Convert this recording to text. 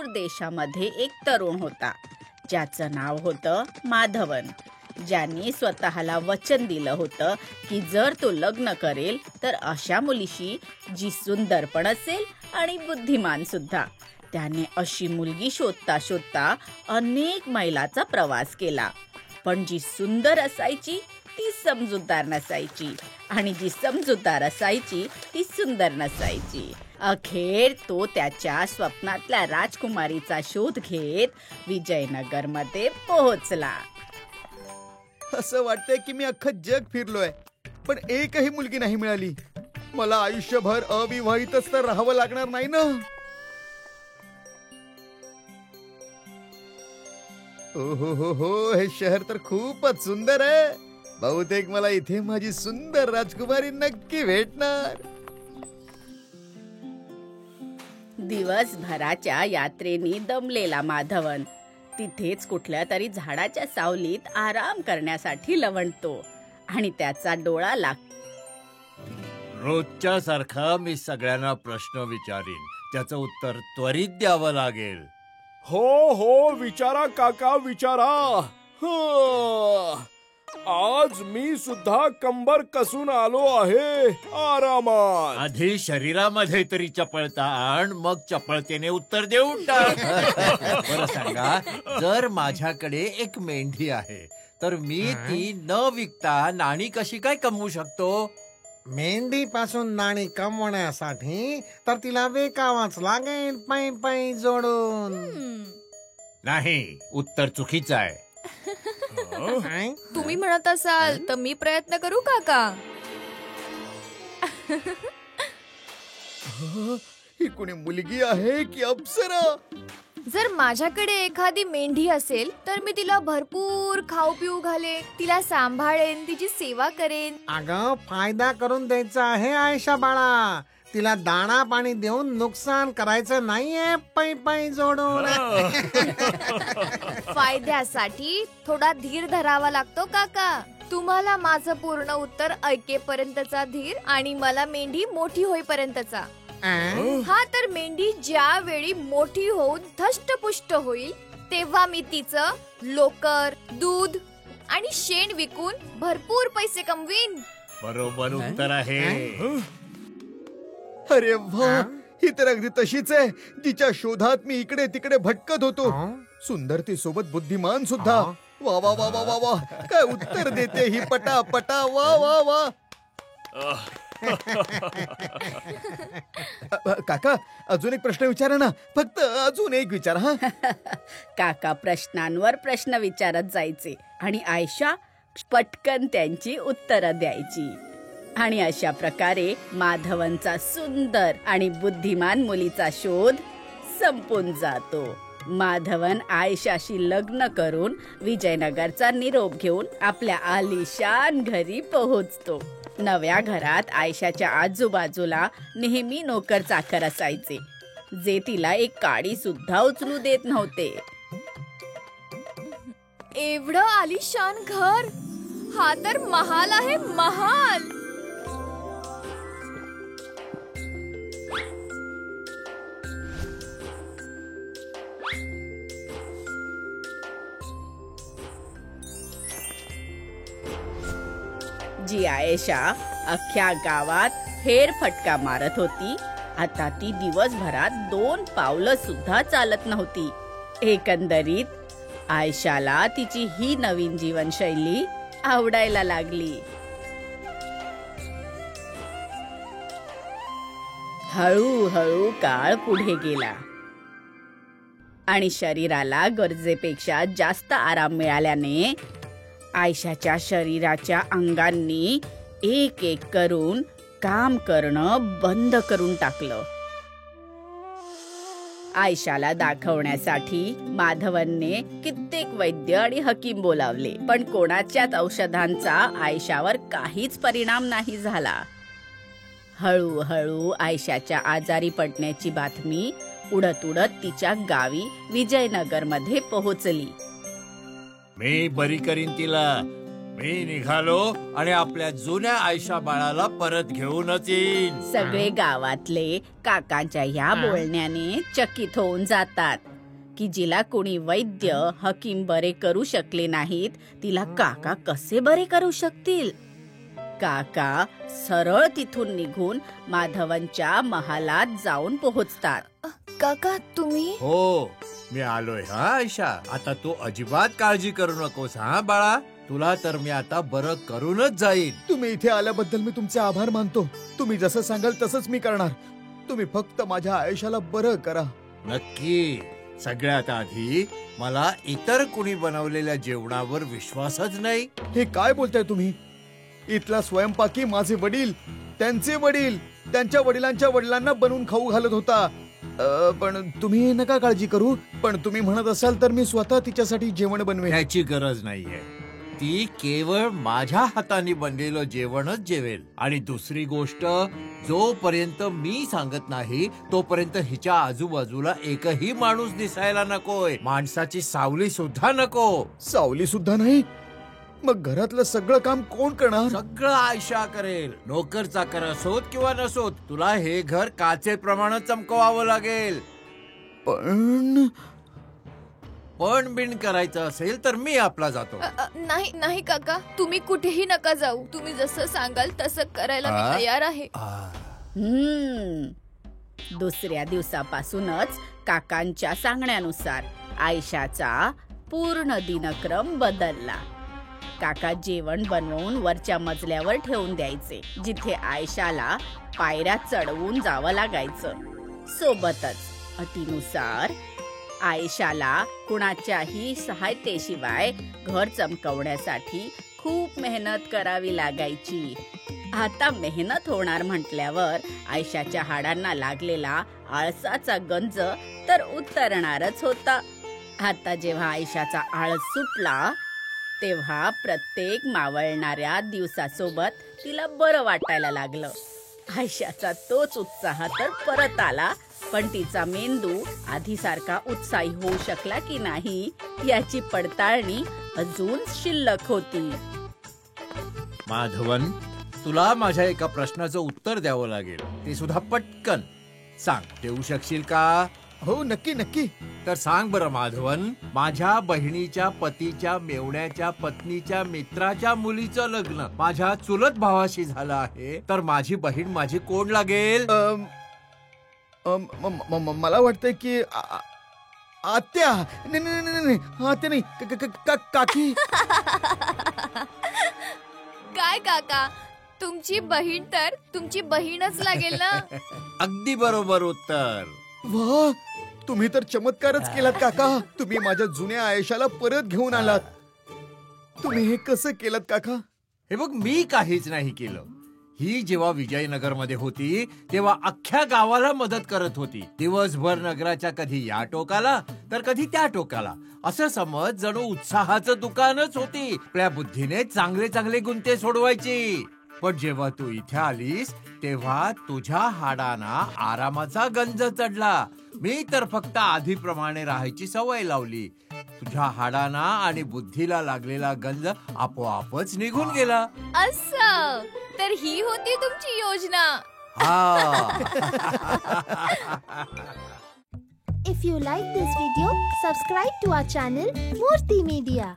दूर देशामध्ये एक तरुण होता, ज्याचं नाव होतं माधवन. ज्यांनी स्वतःला वचन दिलं होतं की जर तो लग्न करेल तर अशा मुलीशी जी सुंदर पण असेल आणि बुद्धिमान सुद्धा. त्याने अशी मुलगी शोधता शोधता अनेक मैलाचा प्रवास केला, पण जी सुंदर असायची ती समजूतदार नसायची, आणि जी समजूतदार असायची ती सुंदर नसायची. अखेर तो त्याच्या स्वप्नातल्या राजकुमारीचा शोध घेत विजयनगरमध्ये पोहोचला. असं वाटतंय की मी अख्खं जग फिरलोय, पण एकही मुलगी नाही मिळाली. मला आयुष्यभर अविवाहितच तर राहावं लागणार नाही ना. हो, हे शहर तर खूपच सुंदर आहे. बहुतेक मला इथे माझी सुंदर राजकुमारी नक्की भेटणार. दिवसभराच्या यात्रेनी दमलेला माधवन तिथेच कुठल्या तरी झाडाच्या सावलीत आराम करण्यासाठी लवंडतो, आणि त्याचा डोळा रोजच्या सारखा मी सगळ्यांना प्रश्न विचारीन, त्याचं उत्तर त्वरित द्यावं लागेल. हो, विचारा काका, विचारा. आज मी सुद्धा कंबर कसून आलो आहे आरामात. आधी शरीरामध्ये तरी चपळता आण, मग चपळतेने उत्तर देऊन टाक. बरं सांगा, जर माझ्याकडे एक मेंढी आहे तर मी ती न विकता नाणी कशी काय कमवू शकतो? मेंढी पासून नाणी कमवण्यासाठी तर तिला विकावाच लागेल, पै पै जोडून. नाही, उत्तर चुकीचं आहे. तुम्ही म्हणत असाल तर मी प्रयत्न करू काका. ही कोणी मुलगी आहे की अप्सरा? जर माझ्याकडे एखादी मेंढी असेल तर मी तिला भरपूर खाऊ पिऊ घालेन, तिला सांभाळेन, तिची सेवा करेन. अगं, फायदा करून द्यायचा आहे आयशा बाळा. तिला दाणा पाणी देऊन नुकसान करायचं नाहीये, पै पै जोडून. फायद्यासाठी थोडा धीर धरावा लागतो काका. तुम्हाला माझं पूर्ण उत्तर ऐकेपर्यंतचा धीर आणि मला मेंढी मोठी होईपर्यंतचा. हा, तर मेंढी ज्या वेळी मोठी होऊन धष्टपुष्ट होईल तेव्हा मी तिचं लोकर, दूध आणि शेण विकून भरपूर पैसे कमवीन. बरोबर उत्तर आहे. अरे वा, ही तर अगदी तशीच आहे जिच्या शोधात मी इकडे तिकडे भटकत होतो. सुंदरते सोबत बुद्धिमान सुद्धा. वा वा वा वा वा वा, काय उत्तर देते ही पटापटा. वा वा वा. काका, अजून एक प्रश्न विचारा ना, फक्त अजून एक विचार. हा काका प्रश्नांवर प्रश्न विचारत जायचे आणि आयशा पटकन त्यांची उत्तरं द्यायची. आणि अशा प्रकारे माधवनचा सुंदर आणि बुद्धिमान मुलीचा शोध संपून जातो. माधवन आयशाशी लग्न करून विजयनगरचा निरोप घेऊन आपल्या आलिशान घरी पोहोचतो. नव्या घरात आयशाच्या आजूबाजूला नेहमी नोकर चाकर असायचे, जे तिला एक काडी सुद्धा उचलू देत नव्हते. एवढं आलिशान घर, हा तर महाल आहे, महाल. जी आयशा अख्ख्या गावात फेरफटका मारत होती, आता ती दिवसभरात 2 पावलं सुद्धा चालत नव्हती. एकंदरीत आयशाला तिची ही नवीन जीवनशैली आवडायला लागली. हळूहळू काळ पुढे गेला आणि शरीराला गरजेपेक्षा जास्त आराम मिळाल्याने आयशाच्या शरीराच्या अंगांनी एक एक करून काम करणं बंद करून टाकलं. आयशाला दाखवण्यासाठी माधवनने कित्येक वैद्य आणि हकीम बोलावले, पण कोणाच्याच औषधांचा आयशावर काहीच परिणाम नाही झाला. हळूहळू आयशाच्या आजारी पडण्याची बातमी उडत उडत तिच्या गावी विजयनगरमध्ये पोहोचली. मी बरी करीन तिला. मी निघालो आणि आपल्या जुन्या आयशा बाळाला परत घेऊनच येईन. सगळे गावातले काकांच्या ह्या बोलण्याने चकित होऊन जातात की जिला कोणी वैद्य हकीम बरे करू शकले नाहीत तिला काका कसे बरे करू शकतील. काका सरळ तिथून निघून माधवनच्या महालात जाऊन पोहोचतात. काका तुम्ही हो, मी आलोय हा आयशा. आता तू अजिबात काळजी करू नकोस हा बाळा. तुला तर मी आता बरं करूनच जाईन. तुम्ही इथे आल्याबद्दल मी तुमचे आभार मानतो. तुम्ही जसं सांगाल तसंच मी करणार. तुम्ही फक्त माझ्या आयुष्याला बरं करा. नक्की. सगळ्यात आधी मला इतर कुणी बनवलेल्या जेवणावर विश्वासच नाही. हे काय बोलताय तुम्ही? इथला स्वयंपाकी माझे वडील, त्यांचे वडील, त्यांच्या वडिलांच्या वडिलांना बनवून खाऊ घालत होता. पण तुम्ही नका काळजी करू. पण तुम्ही म्हणत असाल तर मी स्वतः तिच्यासाठी जेवण बनवेन. ह्याची गरज नाहीये. ती केवळ माझ्या हाताने बनलेलं जेवणच जेवेल. आणि दुसरी गोष्ट, जोपर्यंत मी सांगत नाही तोपर्यंत हिच्या आजूबाजूला एकही माणूस दिसायला नकोय. माणसाची सावली सुद्धा नको. सावली सुद्धा नाही? मग घरातलं सगळं काम कोण करणार? सगळं आयशा करेल. नोकर चाकर असोत किंवा नसोत, तुला हे घर काचेप्रमाणे चमकवावं लागेल. पण बिन करायचं असेल तर मी आपला जातो. नाही नाही काका, तुम्ही कुठेही नका जाऊ. तुम्ही जसं सांगाल तसं करायला मी तयार आहे. दुसऱ्या दिवसापासूनच काकांच्या सांगण्यानुसार आयशाचा पूर्ण दिनक्रम बदलला. काका जेवण बनवून वरच्या मजल्यावर ठेवून द्यायचे, जिथे आयशाला पायऱ्या चढवून जावं लागायचं. सोबतच अटीनुसार आयशाला कुणाच्याही सहायतेशिवाय घर चमकवण्यासाठी खूप मेहनत करावी लागायची. आता मेहनत होणार म्हटल्यावर आयशाच्या हाडांना लागलेला आळसाचा गंज तर उतरणारच होता. आता जेव्हा आयशाचा आळस सुटला तेव्हा प्रत्येक मावळणाऱ्या दिवसासोबत तिला बरं वाटायला लागलं. आयशाचा तोच उत्साह तर परत आला, पण तिचा मेंदू आधीसारखा उत्साही होऊ शकला की नाही याची पडताळणी अजून शिल्लक होती. माधवन, तुला माझ्या एका प्रश्नाचं उत्तर द्यावं लागेल. ते सुद्धा पटकन. सांग, देऊ शकशील का? हो, नक्की नक्की. तर सांग बरं माधवन, माझ्या बहिणीच्या पतीच्या मेवण्याच्या पत्नीच्या मित्राच्या मुलीचं लग्न माझ्या चुलत भावाशी झालं आहे, तर माझी बहीण माझी कोण लागेल? मला वाटतंय की आत्या. नाही, आत्या नाही, काकी. काय काका, तुमची बहीण तर तुमची बहीणच लागेल ना. अगदी बरोबर उत्तर. वा, तुम्ही तर चमत्कारच केलात काका. तुम्ही माझ्या जुन्या आयुष्याला परत घेऊन आलात. तुम्ही हे कसं केलं काका? हे बघ, मी काहीच नाही केलं. ही जेव्हा विजयनगर मध्ये होती तेव्हा अख्ख्या गावाला मदत करत होती. दिवसभर नगराच्या कधी या टोकाला तर कधी त्या टोकाला. असं समज जणू उत्साहाचं दुकानच होती. आपल्या बुद्धीने चांगले चांगले गुंते सोडवायची. पण जेव्हा तू इथे आलीस तेव्हा तुझ्या हाडांना आरामाचा गंज चढला. मी तर फक्त आधीप्रमाणे राहायची सवय लावली. तुझ्या हाडांना आणि बुद्धीला लागलेला गंज आपोआपच निघून गेला. असं तर ही होती तुमची योजना. If you like this video, subscribe to our channel Murthy Media.